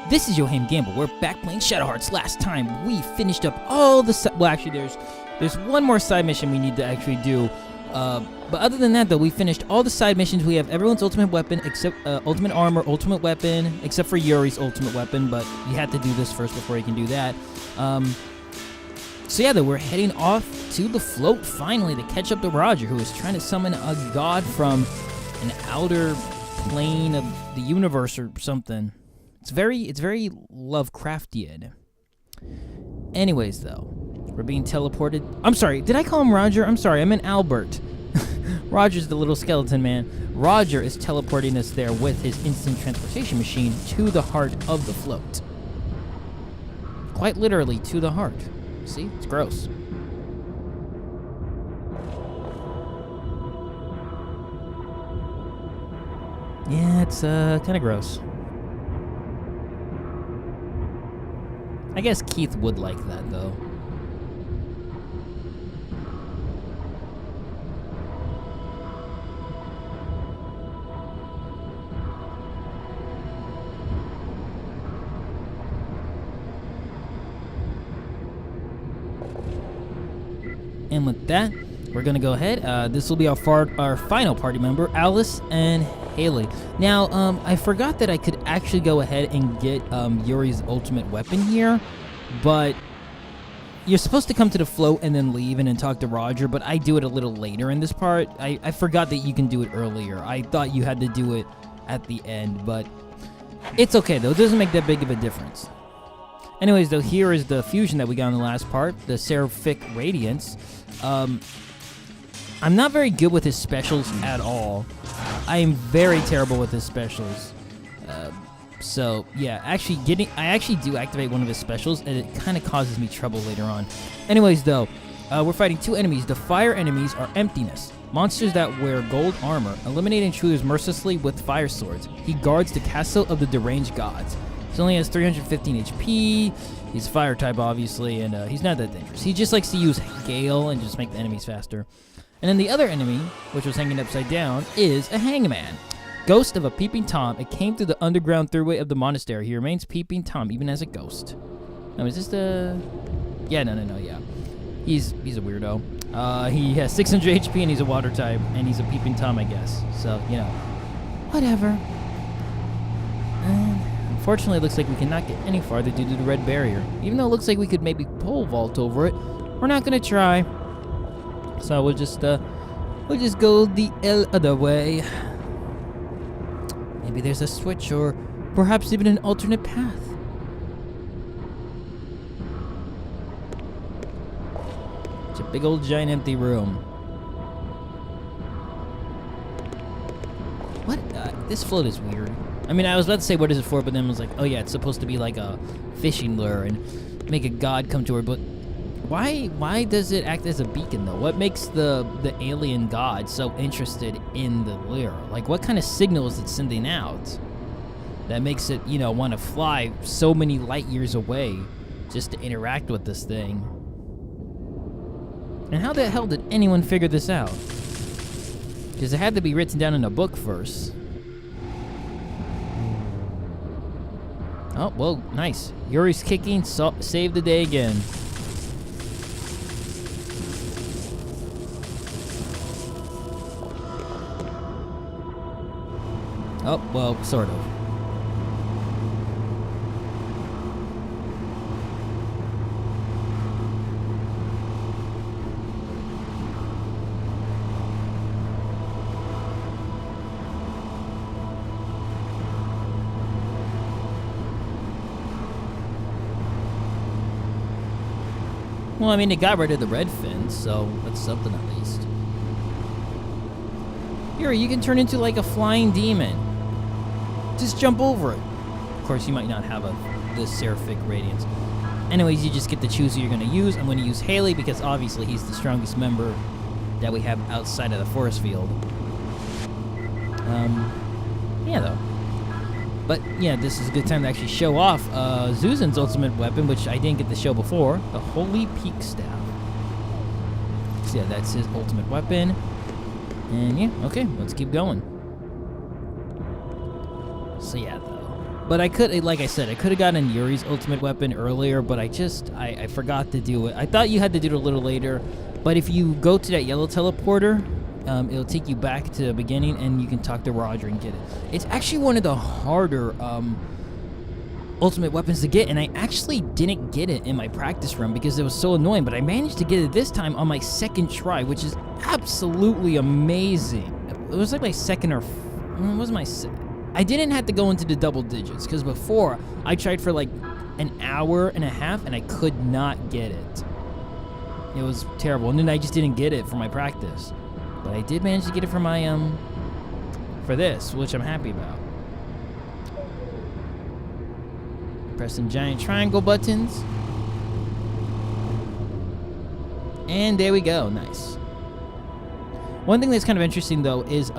This is Yohhamgambal. We're back playing Shadow Hearts. Last time we finished up all the well, actually, there's one more side mission we need to actually do. But other than that, though, we finished all the side missions. We have everyone's ultimate weapon, except ultimate armor, ultimate weapon, except for Yuri's ultimate weapon. But you had to do this first before you can do that. So yeah, though, we're heading off to the float finally to catch up to Roger, who is trying to summon a god from an outer plane of the universe or something. It's very Lovecraftian. Anyways, though, we're being teleported. I'm sorry, did I call him Roger? I'm sorry, I meant Albert. Roger's the little skeleton man. Roger is teleporting us there with his instant transportation machine to the heart of the float. Quite literally to the heart. See? It's gross. Yeah, it's kind of gross. I guess Keith would like that, though. And with that, we're gonna go ahead. This will be our final party member, Alice and Haley. Now, I forgot that I could actually go ahead and get Yuri's ultimate weapon here, but you're supposed to come to the float and then leave and then talk to Roger, but I do it a little later in this part. I forgot that you can do it earlier. I thought you had to do it at the end, but it's okay, though. It doesn't make that big of a difference. Anyways, though, here is the fusion that we got in the last part, the Seraphic Radiance. I'm not very good with his specials at all. I am very terrible with his specials. So, yeah, I actually do activate one of his specials, and it kind of causes me trouble later on. Anyways, though, we're fighting two enemies. The fire enemies are Emptiness, monsters that wear gold armor, eliminate intruders mercilessly with fire swords. He guards the castle of the deranged gods. He only has 315 HP. He's fire type, obviously, and he's not that dangerous. He just likes to use Gale and just make the enemies faster. And then the other enemy, which was hanging upside down, is a hangman. Ghost of a Peeping Tom. It came through the underground throughway of the monastery. He remains Peeping Tom, even as a ghost. Now, is this the... Yeah, no, yeah. He's a weirdo. He has 600 HP, and he's a water type, and he's a Peeping Tom, I guess. So, you know, whatever. Unfortunately, it looks like we cannot get any farther due to the red barrier. Even though it looks like we could maybe pole vault over it, we're not gonna try. So we'll just go the other way. Maybe there's a switch, or perhaps even an alternate path. It's a big old giant empty room. What? This float is weird. I mean, I was about to say, what is it for? But then I was like, oh yeah, it's supposed to be like a fishing lure and make a god come to her. But why does it act as a beacon, though? What makes the alien god so interested in the lure? Like, what kind of signal is it sending out that makes it, you know, want to fly so many light years away just to interact with this thing? And how the hell did anyone figure this out? Because it had to be written down in a book first. Oh, well, nice. Yuri's kicking, saved the day again. Oh, well, sort of. Well, I mean, it got rid of the red fin, so that's something at least. Yuri, you can turn into like a flying demon. Just jump over it. Of course, you might not have the Seraphic Radiance. Anyways, you just get to choose who you're going to use. I'm going to use Haley because obviously he's the strongest member that we have outside of the force field. Yeah, though. But, yeah, this is a good time to actually show off Zuzan's ultimate weapon, which I didn't get to show before, the Holy Peak Staff. So, yeah, that's his ultimate weapon. And, yeah, okay, let's keep going. So, yeah, though. But I could, like I said, I could have gotten Yuri's ultimate weapon earlier, but I forgot to do it. I thought you had to do it a little later, but if you go to that yellow teleporter, it'll take you back to the beginning, and you can talk to Roger and get it. It's actually one of the harder ultimate weapons to get, and I actually didn't get it in my practice run because it was so annoying, but I managed to get it this time on my second try, which is absolutely amazing. It was like my second or... It wasn't my... I didn't have to go into the double digits, because before, I tried for like an hour and a half, and I could not get it. It was terrible, and then I just didn't get it for my practice. But I did manage to get it for my, for this, which I'm happy about. Pressing giant triangle buttons. And there we go, nice. One thing that's kind of interesting, though, is,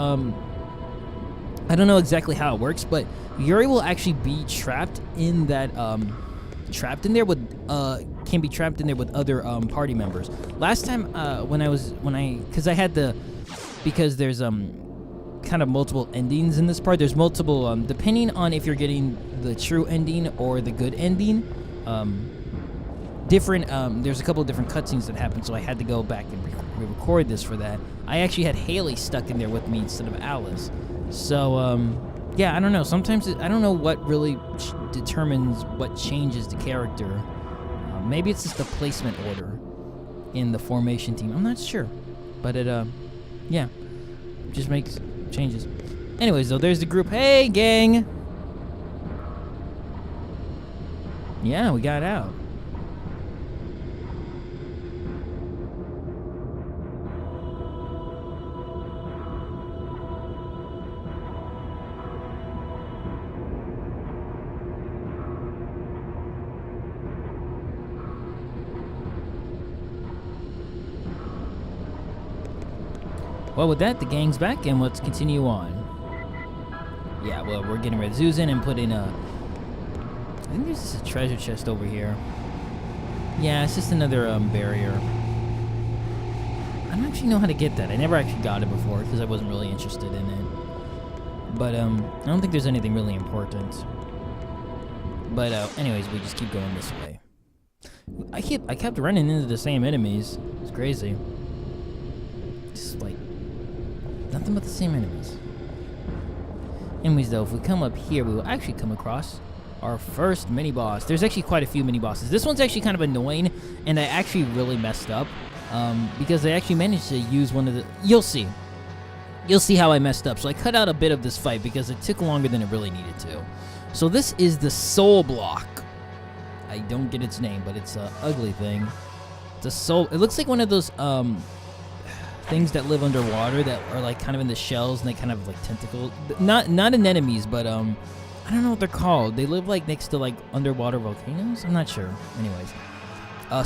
I don't know exactly how it works, but Yuri will actually be trapped in that, can be trapped in there with other, party members. Last time, because there's, kind of multiple endings in this part. There's multiple, depending on if you're getting the true ending or the good ending, there's a couple of different cutscenes that happen, so I had to go back and re-record this for that. I actually had Haley stuck in there with me instead of Alice. So, yeah, I don't know. Sometimes I don't know what really determines what changes the character. Maybe it's just the placement order in the formation team. I'm not sure. But it, yeah, just makes changes. Anyways, though, there's the group. Hey, gang! Yeah, we got out. Well, with that, the gang's back, and let's continue on. Yeah, well, we're getting rid of Zuzan and put in a... I think there's just a treasure chest over here. Yeah, it's just another barrier. I don't actually know how to get that. I never actually got it before, because I wasn't really interested in it. But, I don't think there's anything really important. But, anyways, we just keep going this way. I kept running into the same enemies. It's crazy. Just, like... nothing but the same enemies. Anyways, though, if we come up here, we will actually come across our first mini-boss. There's actually quite a few mini-bosses. This one's actually kind of annoying, and I actually really messed up, because I actually managed to use one of the... You'll see. You'll see how I messed up. So I cut out a bit of this fight because it took longer than it really needed to. So this is the Soul Block. I don't get its name, but it's an ugly thing. It's a soul... It looks like one of those, things that live underwater that are like kind of in the shells and they kind of like tentacles. Not anemones, but I don't know what they're called. They live like next to like underwater volcanoes. I'm not sure. Anyways,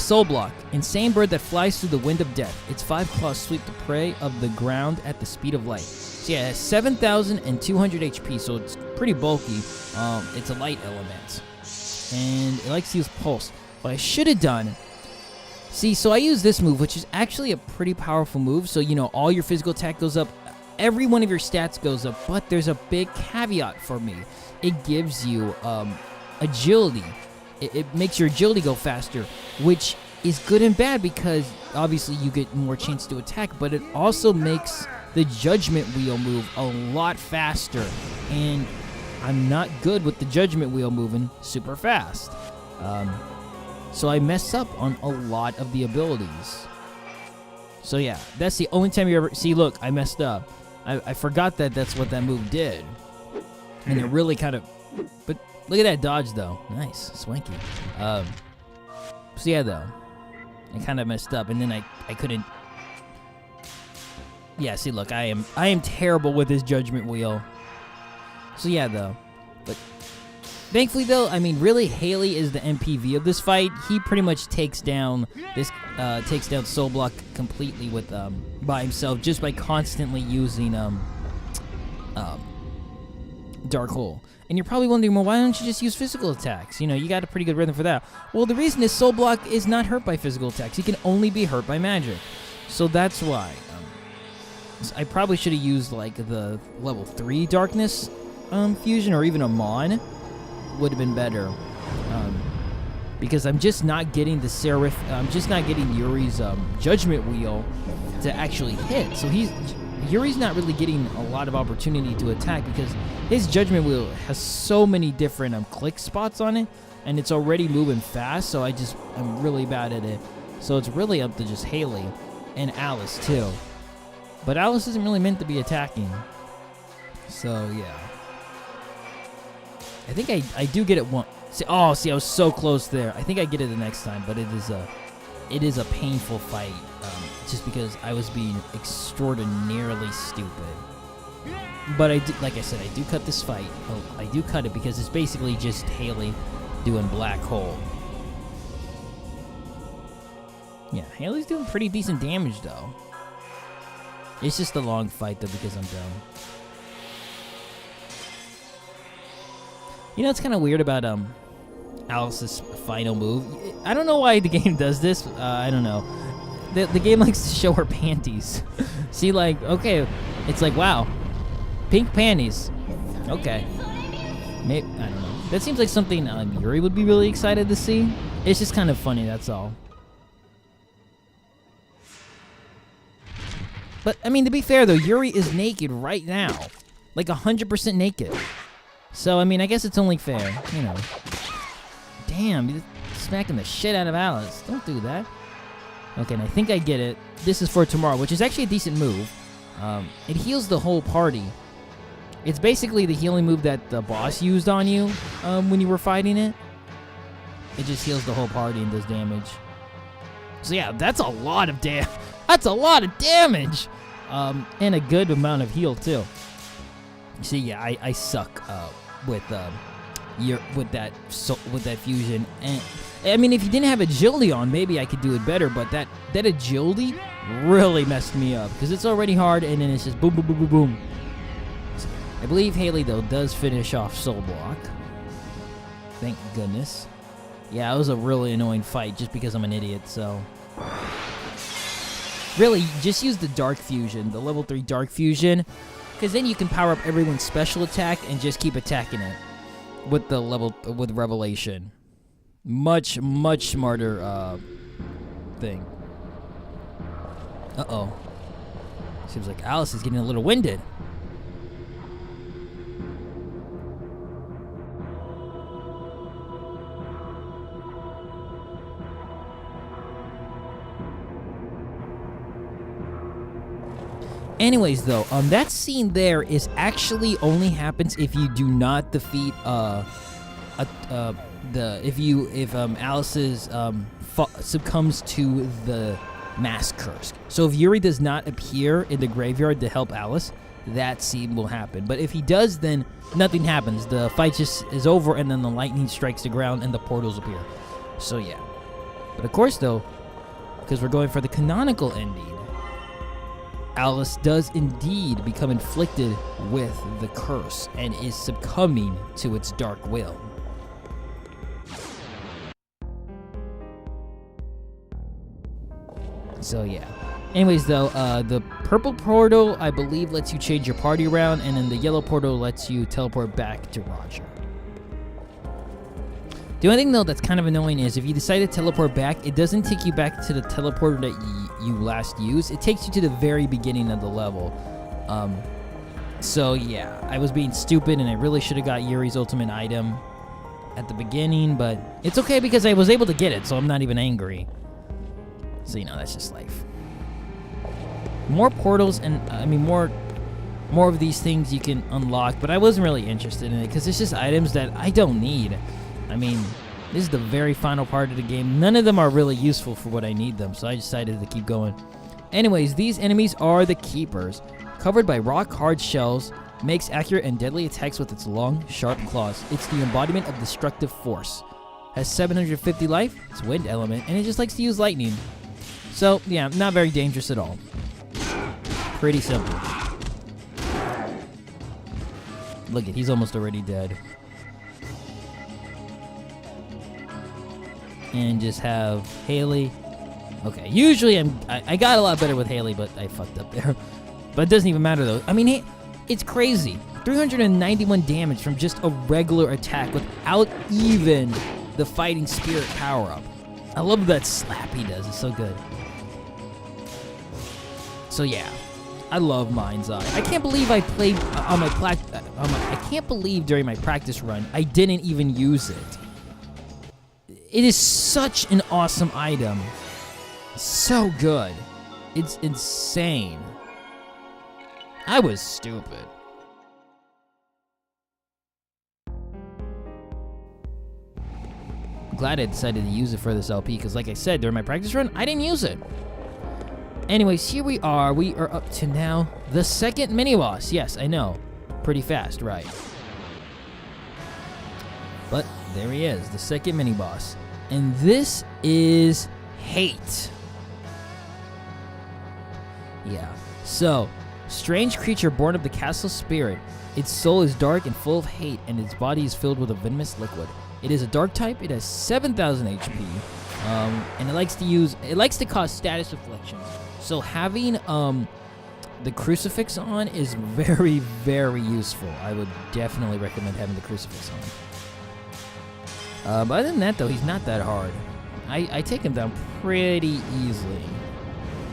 Soul Block, insane bird that flies through the wind of death. Its 5 claws sweep the prey of the ground at the speed of light. So yeah, it has 7,200 HP, so it's pretty bulky. It's a light element, and it likes to use pulse. What I should have done. See, so I use this move, which is actually a pretty powerful move. So, you know, all your physical attack goes up. Every one of your stats goes up. But there's a big caveat for me. It gives you agility. It makes your agility go faster, which is good and bad because, obviously, you get more chance to attack. But it also makes the Judgment Wheel move a lot faster. And I'm not good with the Judgment Wheel moving super fast. So I mess up on a lot of the abilities. So yeah, that's the only time you ever... See, look, I messed up. I forgot that that's what that move did. And it really kind of... But look at that dodge, though. Nice. Swanky. So yeah, though. I kind of messed up, and then I couldn't... Yeah, see, look, I am terrible with this Judgment Wheel. So yeah, though. But... Thankfully, though, I mean, really, Haley is the MPV of this fight. He pretty much takes down Soul Block completely with by himself just by constantly using Dark Hole. And you're probably wondering, well, why don't you just use physical attacks? You know, you got a pretty good rhythm for that. Well, the reason is Soul Block is not hurt by physical attacks. He can only be hurt by magic. So that's why. I probably should have used like the level 3 Darkness fusion or even a Mon. would have been better. Because I'm just not getting the Seraph. I'm just not getting Yuri's Judgment Wheel to actually hit. So Yuri's not really getting a lot of opportunity to attack because his Judgment Wheel has so many different click spots on it, and it's already moving fast. So I'm really bad at it. So it's really up to just Haley and Alice too. But Alice isn't really meant to be attacking. So yeah, I think I do get it one. See, I was so close there. I think I get it the next time, but it is a painful fight, just because I was being extraordinarily stupid. But like I said, I do cut this fight. I do cut it because it's basically just Haley doing Black Hole. Yeah, Haley's doing pretty decent damage though. It's just a long fight though because I'm dumb. You know, it's kind of weird about Alice's final move. I don't know why the game does this. I don't know. The game likes to show her panties. See, like, okay, it's like, wow, pink panties. Okay, maybe, I don't know. That seems like something Yuri would be really excited to see. It's just kind of funny, that's all. But I mean, to be fair though, Yuri is naked right now, like 100% naked. So, I mean, I guess it's only fair, you know. Damn, you're smacking the shit out of Alice. Don't do that. Okay, and I think I get it. This is for tomorrow, which is actually a decent move. It heals the whole party. It's basically the healing move that the boss used on you when you were fighting it. It just heals the whole party and does damage. So, yeah, that's a lot of damage. That's a lot of damage! And a good amount of heal, too. See, yeah, I suck with that fusion, and I mean, if you didn't have agility on, maybe I could do it better. But that agility really messed me up because it's already hard, and then it's just boom, boom, boom, boom, boom. So, I believe Haley though does finish off Soul Block. Thank goodness. Yeah, it was a really annoying fight just because I'm an idiot. So really, just use the Dark Fusion, the level 3 Dark Fusion. Because then you can power up everyone's special attack and just keep attacking it with with Revelation. Much smarter thing. Uh-oh. Seems like Alice is getting a little winded. Anyways, though, that scene there is actually only happens if you do not defeat if Alice's succumbs to the mass curse. So if Yuri does not appear in the graveyard to help Alice, that scene will happen. But if he does, then nothing happens. The fight just is over, and then the lightning strikes the ground and the portals appear. So yeah. But of course, though, because we're going for the canonical ending, Alice does indeed become inflicted with the curse and is succumbing to its dark will. So yeah. Anyways, though, the purple portal, I believe, lets you change your party around, and then the yellow portal lets you teleport back to Roger. The only thing, though, that's kind of annoying is if you decide to teleport back, it doesn't take you back to the teleporter that you last used. It takes you to the very beginning of the level. So, yeah, I was being stupid, and I really should have got Yuri's ultimate item at the beginning, but it's okay because I was able to get it, so I'm not even angry. So, you know, that's just life. More portals, and, I mean, more of these things you can unlock, but I wasn't really interested in it because it's just items that I don't need. I mean, this is the very final part of the game. None of them are really useful for what I need them, so I decided to keep going. Anyways, these enemies are the Keepers. Covered by rock-hard shells, makes accurate and deadly attacks with its long, sharp claws. It's the embodiment of destructive force. Has 750 life, it's wind element, and it just likes to use lightning. So, yeah, not very dangerous at all. Pretty simple. Look at, he's almost already dead. And just have Haley. Okay, usually I got a lot better with Haley, but I fucked up there. But it doesn't even matter though. I mean, it's crazy. 391 damage from just a regular attack without even the fighting spirit power-up. I love that slap he does. It's so good. So yeah, I love Mind's Eye. I can't believe I played on my I can't believe during my practice run I didn't even use it. It is such an awesome item. So good. It's insane. I was stupid. I'm glad I decided to use it for this LP because, like I said, during my practice run, I didn't use it. Anyways, here we are. We are up to now the second mini-boss. Yes, I know. Pretty fast, right? But there he is, the second mini-boss. And this is Hate. Yeah. So, strange creature born of the castle spirit. Its soul is dark and full of hate, and its body is filled with a venomous liquid. It is a dark type. It has 7,000 HP, and it likes to cause status afflictions. So having the crucifix on is very, very useful. I would definitely recommend having the crucifix on. But other than that, though, he's not that hard. I take him down pretty easily.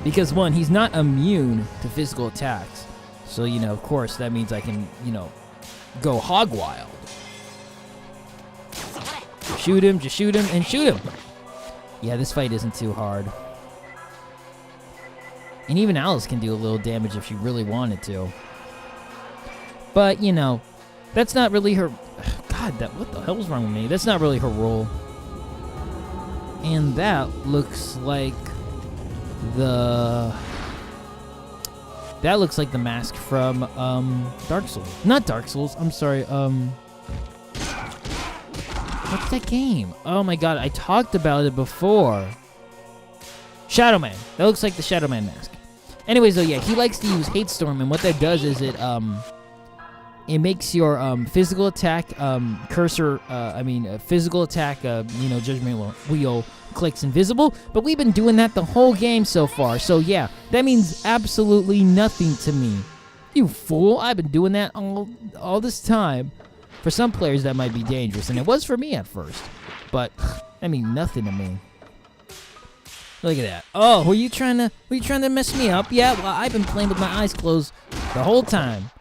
Because, one, he's not immune to physical attacks. So, of course, that means I can, go hog wild. Shoot him, just shoot him, and shoot him. Yeah, this fight isn't too hard. And even Alice can do a little damage if she really wanted to. But, that's not really her... God, what the hell was wrong with me? That's not really her role. And that looks like the mask from Dark Souls. Not Dark Souls, I'm sorry, what's that game? Oh my god, I talked about it before. Shadow Man. That looks like the Shadow Man mask. Anyways, though, yeah, he likes to use Hate Storm, and what that does is it makes your physical attack physical attack Judgment Wheel clicks invisible, but we've been doing that the whole game so far. So yeah, that means absolutely nothing to me. You fool, I've been doing that all this time. For some players that might be dangerous, and it was for me at first, but that means nothing to me. Look at that. Oh, were you trying to mess me up? Yeah, well, I've been playing with my eyes closed the whole time.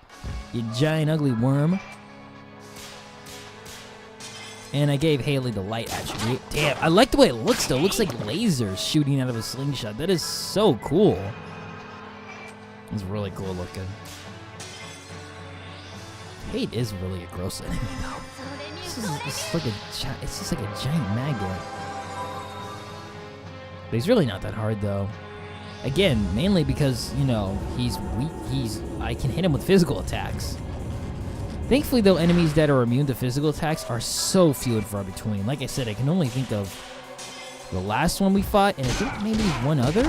You giant ugly worm. And I gave Haley the light attribute. Damn, I like the way it looks though. It looks like lasers shooting out of a slingshot. That is so cool. It's really cool looking. Hate is really a gross enemy though. It's just like a giant maggot. But he's really not that hard though. Again, mainly because, he's weak. I can hit him with physical attacks. Thankfully, though, enemies that are immune to physical attacks are so few and far between. Like I said, I can only think of the last one we fought, and I think maybe one other.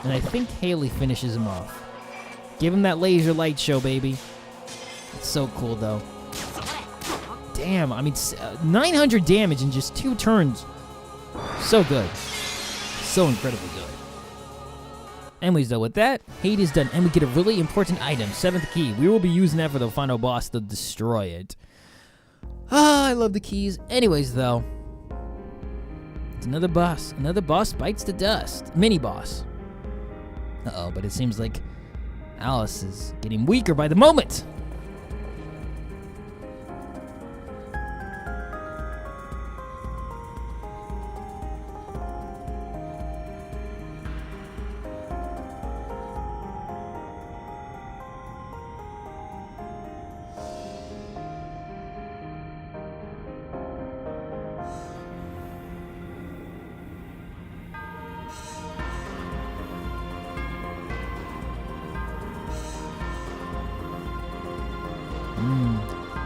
And I think Haley finishes him off. Give him that laser light show, baby. It's so cool, though. Damn, 900 damage in just 2 turns. So good. So incredibly good. Anyways, though, with that, Hate is done, and we get a really important item, 7th key. We will be using that for the final boss to destroy it. I love the keys. Anyways, though, it's another boss. Another boss bites the dust. Mini-boss. Uh-oh, but it seems like Alice is getting weaker by the moment.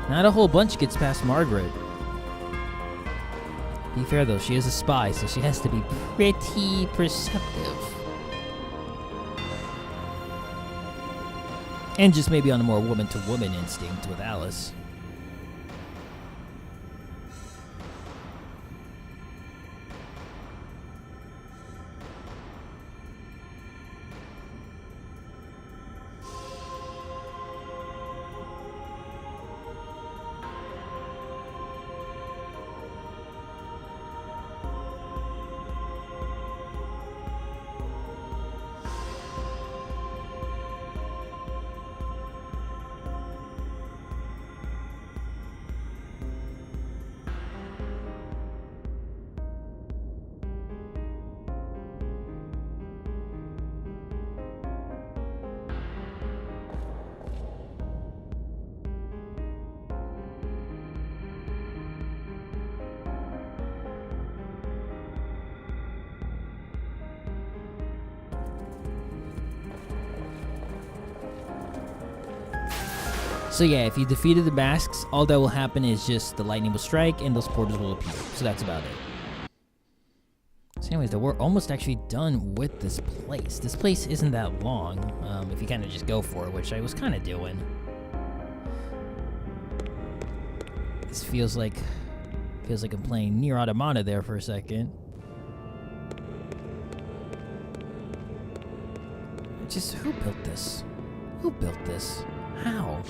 Not a whole bunch gets past Margaret. Be fair though, she is a spy, so she has to be pretty perceptive. And just maybe on a more woman-to-woman instinct with Alice. So yeah, if you defeated the masks, all that will happen is just the lightning will strike and those portals will appear. So that's about it. So anyways, though, we're almost actually done with this place. This place isn't that long, if you kind of just go for it, which I was kind of doing. This feels like I'm playing Nier Automata there for a second. Just who built this? Who built this? How?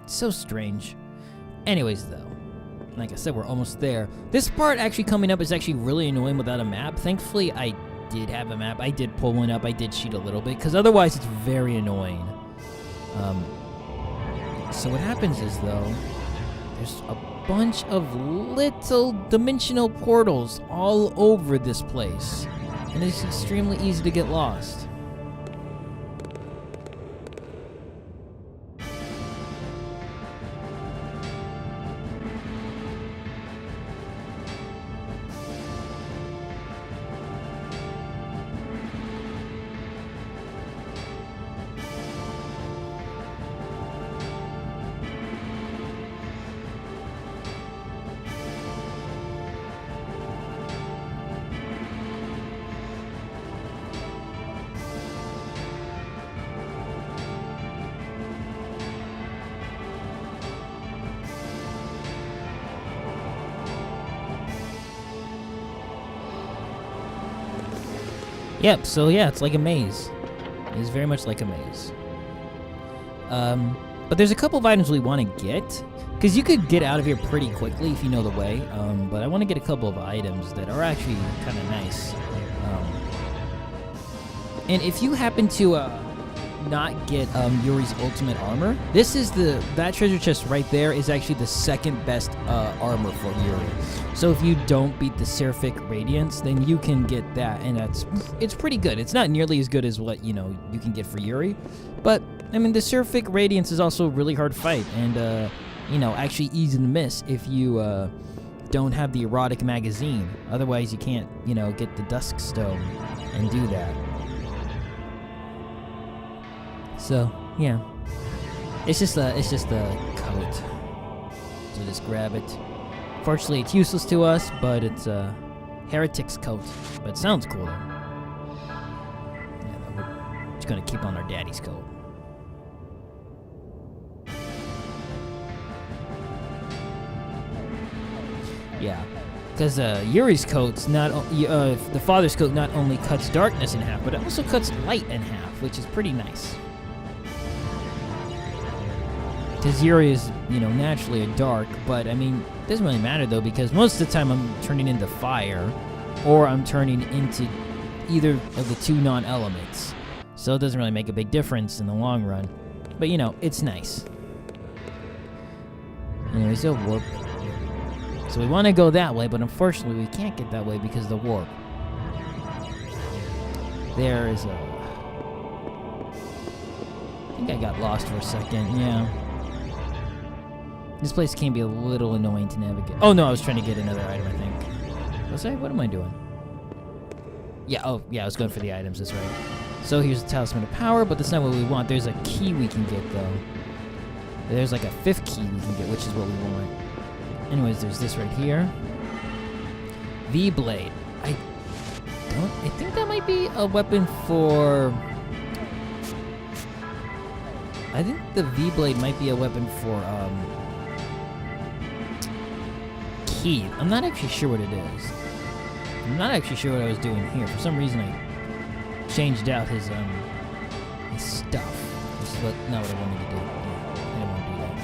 It's so strange. Anyways, though, like I said, we're almost there. This part actually coming up is actually really annoying without a map. Thankfully, I did have a map. I did pull one up. I did cheat a little bit, because otherwise it's very annoying. So what happens is, though, there's a bunch of little dimensional portals all over this place, and it's extremely easy to get lost. Yep, so yeah, it's like a maze. It is very much like a maze. But there's a couple of items we want to get, because you could get out of here pretty quickly if you know the way, but I want to get a couple of items that are actually kind of nice. And if you happen to not get Yuri's ultimate armor, this is that treasure chest right there is actually the second best armor for Yuri. So if you don't beat the Seraphic Radiance, then you can get that, and it's pretty good. It's not nearly as good as what you can get for Yuri, but I mean the Seraphic Radiance is also a really hard fight, and actually easy to miss if you don't have the erotic magazine. Otherwise, you can't get the Dusk Stone and do that. So yeah, it's just a coat. So just grab it. Fortunately, it's useless to us, but it's a heretic's coat. But it sounds cool. Yeah, we're just gonna keep on our daddy's coat. Yeah, because Yuri's coat's the father's coat not only cuts darkness in half, but it also cuts light in half, which is pretty nice. Because Yuri is, naturally a dark, but I mean, it doesn't really matter though, because most of the time I'm turning into fire, or I'm turning into either of the two non-elements. So it doesn't really make a big difference in the long run. But it's nice. Anyways, the warp. So we want to go that way, but unfortunately we can't get that way because of the warp. There is a... I think I got lost for a second, yeah. This place can be a little annoying to navigate. Oh no, I was trying to get another item, I think. Was I? What am I doing? Yeah, I was going for the items, that's right. So here's the Talisman of Power, but that's not what we want. There's a key we can get, though. There's like a 5th key we can get, which is what we want. Anyways, there's this right here. V-Blade. I think that might be a weapon for... I think the V-Blade might be a weapon for, Key. I'm not actually sure what it is. I'm not actually sure what I was doing here. For some reason, I changed out his stuff. This is not what I wanted to do. Yeah, I didn't want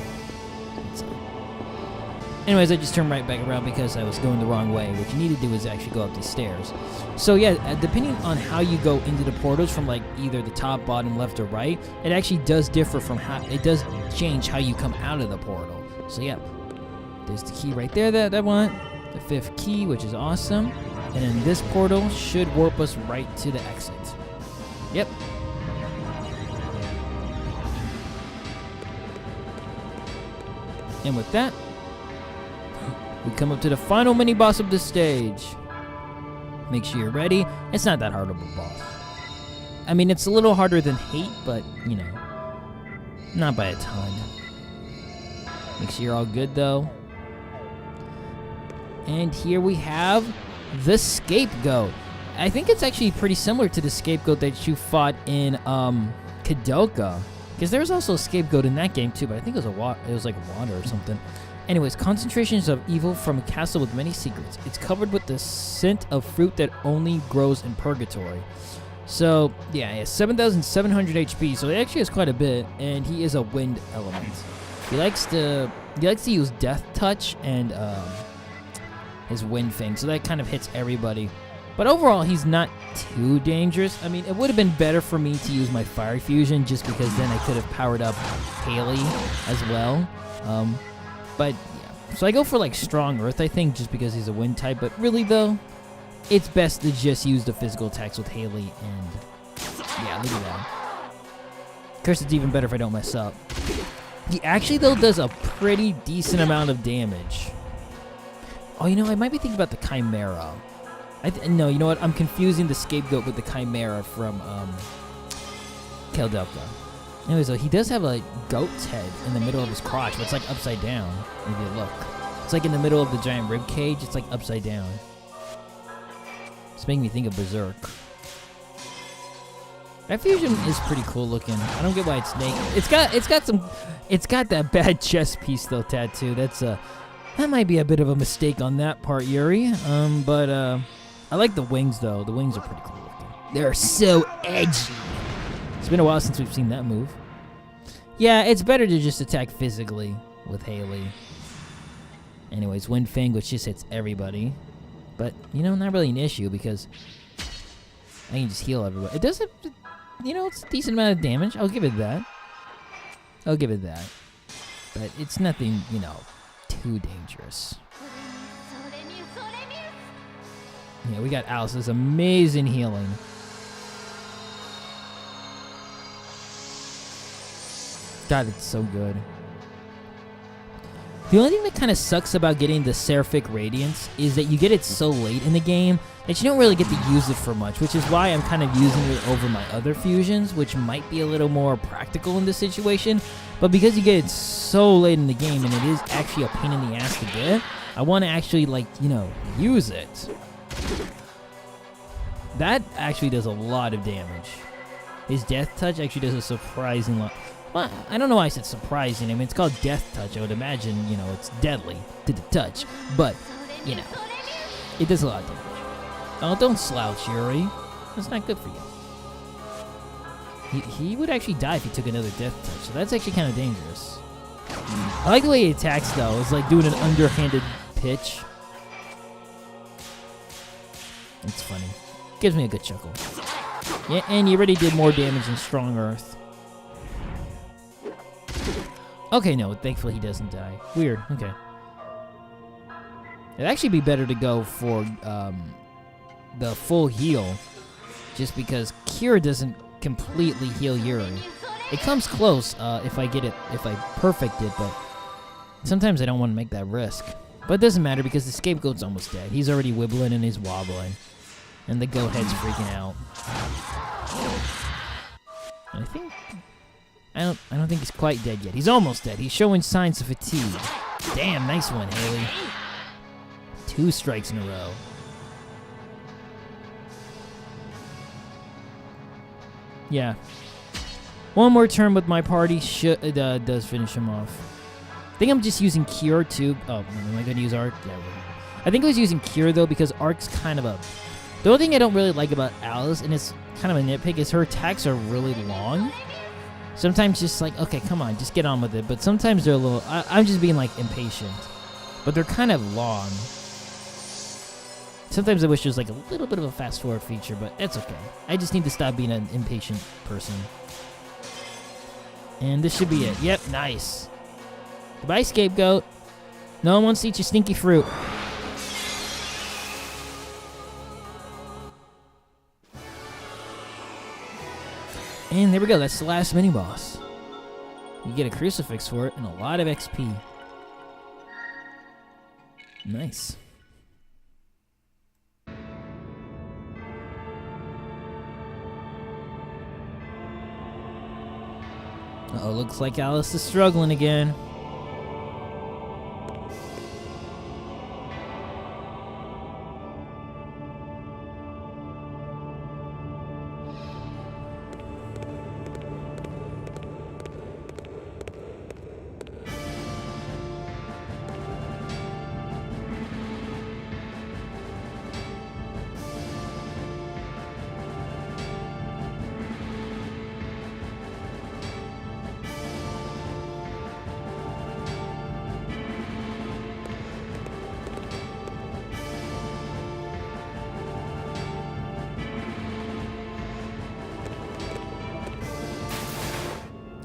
to do that. Anyways, I just turned right back around because I was going the wrong way. What you need to do is actually go up these stairs. So yeah, depending on how you go into the portals from like either the top, bottom, left, or right, it actually does differ from how it does change how you come out of the portal. So yeah. There's the key right there that I want. The 5th key, which is awesome. And then this portal should warp us right to the exit. Yep. And with that, we come up to the final mini-boss of the stage. Make sure you're ready. It's not that hard of a boss. I mean, it's a little harder than Hate, but, Not by a ton. Make sure you're all good, though. And here we have the Scapegoat. I think it's actually pretty similar to the Scapegoat that you fought in Kadoka. Because there was also a Scapegoat in that game, too, but I think it was like water or something. Anyways, concentrations of evil from a castle with many secrets. It's covered with the scent of fruit that only grows in purgatory. So, yeah, he has 7,700 HP, so he actually has quite a bit, and he is a wind element. He likes to use Death Touch and his Wind Fang, so that kind of hits everybody. But overall, he's not too dangerous. I mean, it would have been better for me to use my Fire Fusion, just because then I could have powered up Haley as well. But, yeah. So I go for, like, Strong Earth, I think, just because he's a Wind type. But really, though, it's best to just use the physical attacks with Haley. And, yeah, look at that. Of course, it's even better if I don't mess up. He actually, though, does a pretty decent amount of damage. Oh, you know, I might be thinking about the Chimera. No, you know what? I'm confusing the Scapegoat with the Chimera from Kadoka. Anyway, so he does have a goat's head in the middle of his crotch, but it's like upside down, if you look. It's like in the middle of the giant rib cage, it's like upside down. It's making me think of Berserk. That fusion is pretty cool looking. I don't get why it's naked. It's got that bad chest piece though tattoo. That might be a bit of a mistake on that part, Yuri. But I like the wings though. The wings are pretty cool looking. They're so edgy. It's been a while since we've seen that move. Yeah, it's better to just attack physically with Haley. Anyways, Wind Fang, which just hits everybody. But, you know, not really an issue because I can just heal everybody. It does have, you know, it's a decent amount of damage. I'll give it that. But it's nothing, you know, too dangerous. Yeah, we got Alice's amazing healing. God, it's so good. The only thing that kind of sucks about getting the Seraphic Radiance is that you get it so late in the game that you don't really get to use it for much, which is why I'm kind of using it over my other fusions, which might be a little more practical in this situation. But because you get it so late in the game and it is actually a pain in the ass to get, I want to actually, like, you know, use it. That actually does a lot of damage. His Death Touch actually does a surprising lot. Well, I don't know why I said surprising. I mean, it's called Death Touch. I would imagine, you know, it's deadly to the touch. But, you know, it does a lot of damage. Oh, don't slouch, Yuri. That's not good for you. He would actually die if he took another Death Touch, so that's actually kind of dangerous. I like the way he attacks, though. It's like doing an underhanded pitch. It's funny. Gives me a good chuckle. Yeah, and he already did more damage than Strong Earth. Okay, no, thankfully he doesn't die. Weird, okay. It'd actually be better to go for the full heal, just because Cure doesn't completely heal Yuri. It comes close if I perfect it, but sometimes I don't want to make that risk. But it doesn't matter because the Scapegoat's almost dead. He's already wibbling and he's wobbling. And the goat head's freaking out. I don't think he's quite dead yet. He's almost dead. He's showing signs of fatigue. Damn, nice one, Haley. 2 strikes in a row. Yeah. One more turn with my party does finish him off. I think I'm just using Cure too. Oh, am I going to use Arc? Yeah. I think I was using Cure though because Arc's kind of a... The only thing I don't really like about Alice, and it's kind of a nitpick, is her attacks are really long. Sometimes just like, okay, come on, just get on with it. But sometimes they're a little... I'm just being like impatient. But they're kind of long. Sometimes I wish there was like a little bit of a fast forward feature, but it's okay. I just need to stop being an impatient person. And this should be it. Yep, nice. Goodbye, Scapegoat. No one wants to eat your stinky fruit. And there we go. That's the last mini-boss. You get a crucifix for it and a lot of XP. Nice. Oh, looks like Alice is struggling again.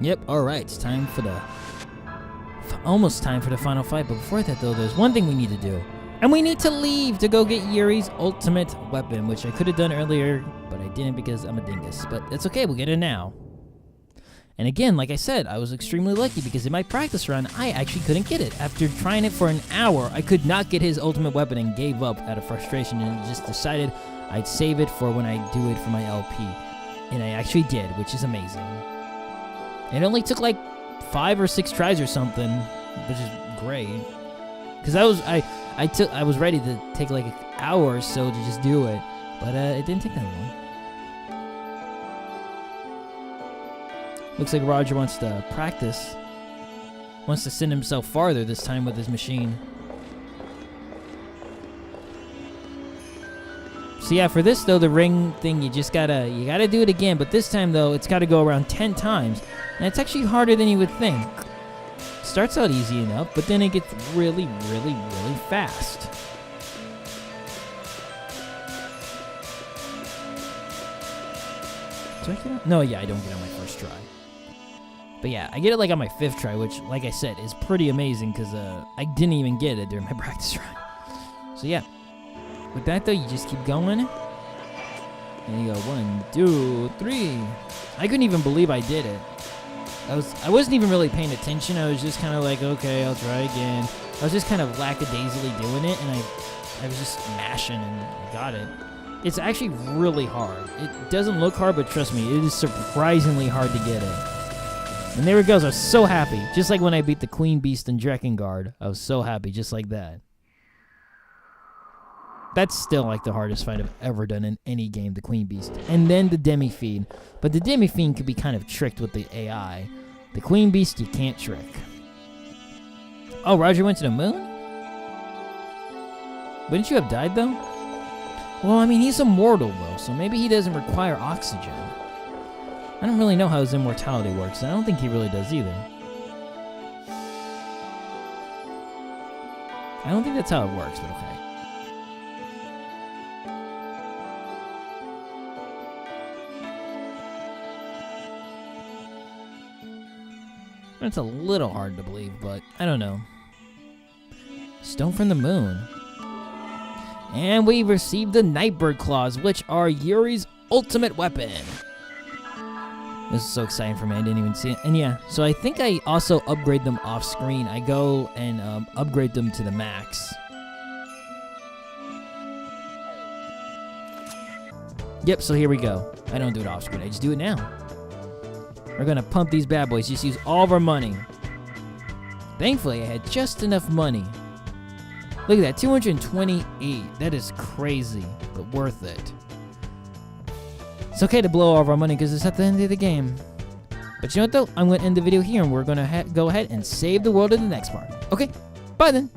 Yep, alright, it's time for the... almost time for the final fight, but before that though, there's one thing we need to do. And we need to leave to go get Yuri's ultimate weapon, which I could have done earlier, but I didn't because I'm a dingus. But it's okay, we'll get it now. And again, like I said, I was extremely lucky because in my practice run, I actually couldn't get it. After trying it for an hour, I could not get his ultimate weapon and gave up out of frustration and just decided I'd save it for when I do it for my LP. And I actually did, which is amazing. It only took like 5 or 6 tries or something, which is great. Because I was ready to take like an hour or so to just do it, but it didn't take that long. Looks like Roger wants to practice. Wants to send himself farther this time with his machine. So yeah, for this though, the ring thing, you gotta do it again. But this time though, it's gotta go around 10 times, and it's actually harder than you would think. Starts out easy enough, but then it gets really, really, really fast. Do I get it? No, yeah, I don't get it on my first try. But yeah, I get it like on my 5th try, which, like I said, is pretty amazing because I didn't even get it during my practice run. So yeah, with that though, you just keep going. And you go 1, 2, 3. I couldn't even believe I did it. I wasn't even really paying attention. I was just kind of like, okay, I'll try again. I was just kind of lackadaisically doing it, and I was just mashing and got it. It's actually really hard. It doesn't look hard, but trust me, it is surprisingly hard to get it. And there it goes. I was so happy. Just like when I beat the Queen Beast and Drekengard. I was so happy, just like that. That's still like the hardest fight I've ever done in any game, the Queen Beast. And then the Demi-Fiend. But the Demi-Fiend could be kind of tricked with the AI. The Queen Beast, you can't trick. Oh, Roger went to the moon? Wouldn't you have died, though? Well, I mean, he's immortal, though, so maybe he doesn't require oxygen. I don't really know how his immortality works, and I don't think he really does either. I don't think that's how it works, but okay. It's a little hard to believe, but I don't know. Stone from the moon. And we've received the Nightbird Claws, which are Yuri's ultimate weapon. This is so exciting for me, I didn't even see it. And yeah, so I think I also upgrade them off screen. I go and upgrade them to the max. Yep, so here we go. I don't do it off screen, I just do it now. We're gonna pump these bad boys, just use all of our money. Thankfully, I had just enough money. Look at that, 228. That is crazy, but worth it. It's okay to blow all of our money because it's at the end of the game. But you know what though? I'm gonna end the video here and we're gonna go ahead and save the world in the next part. Okay, bye then.